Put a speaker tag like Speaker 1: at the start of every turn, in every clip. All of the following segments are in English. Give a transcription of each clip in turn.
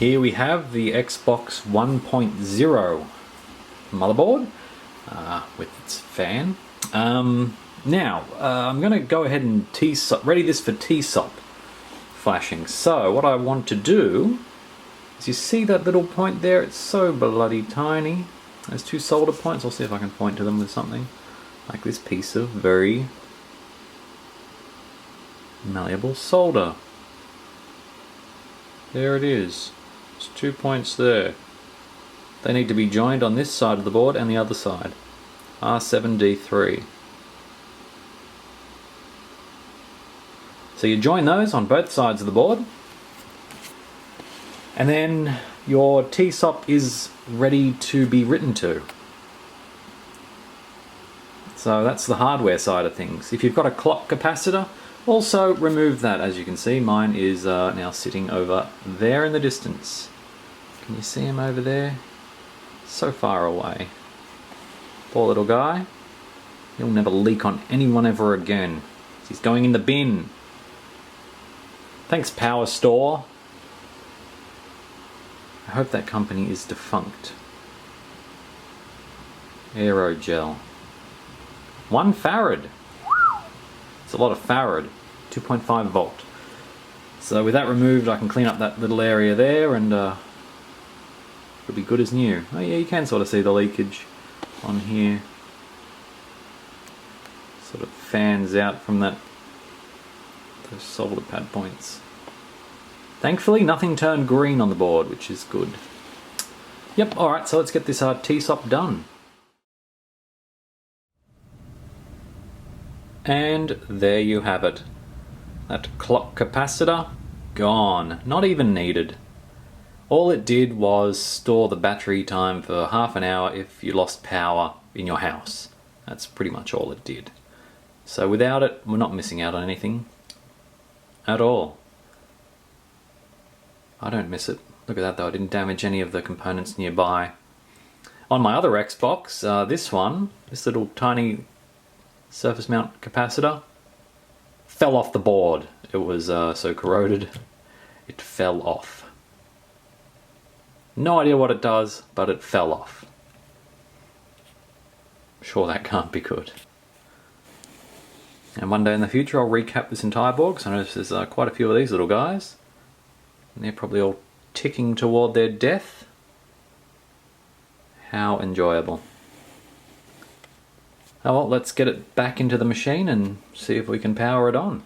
Speaker 1: Here we have the Xbox 1.0 motherboard with its fan. Now, I'm going to go ahead and ready this for TSOP flashing. So what I want to do is, you see that little point there? It's so bloody tiny. There's two solder points. I'll see if I can point to them with something. Like this piece of very malleable solder. There it is. There's 2 points there. They need to be joined on this side of the board and the other side. R7D3. So you join those on both sides of the board, and then your TSOP is ready to be written to. So that's the hardware side of things. If you've got a clock capacitor, also remove that. As you can see, mine is now sitting over there in the distance. Can you see him over there? So far away. Poor little guy. He'll never leak on anyone ever again. He's going in the bin. Thanks, Power Store. I hope that company is defunct. Aerogel. 1 farad. It's a lot of farad. 2.5 volt. So with that removed, I can clean up that little area there, and it'll be good as new. Oh yeah, you can sort of see the leakage on here. Sort of fans out from those solder pad points. Thankfully, nothing turned green on the board, which is good. Yep, alright, so let's get this TSOP done. And there you have it. That clock capacitor, gone. Not even needed. All it did was store the battery time for half an hour if you lost power in your house. That's pretty much all it did. So without it, we're not missing out on anything at all. I don't miss it. Look at that though, I didn't damage any of the components nearby. On my other Xbox, this little tiny surface mount capacitor, fell off the board. It was so corroded, it fell off. No idea what it does, but it fell off. Sure, that can't be good. And one day in the future I'll recap this entire board, because I notice there's quite a few of these little guys. And they're probably all ticking toward their death. How enjoyable. Oh well, let's get it back into the machine and see if we can power it on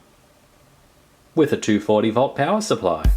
Speaker 1: with a 240 volt power supply.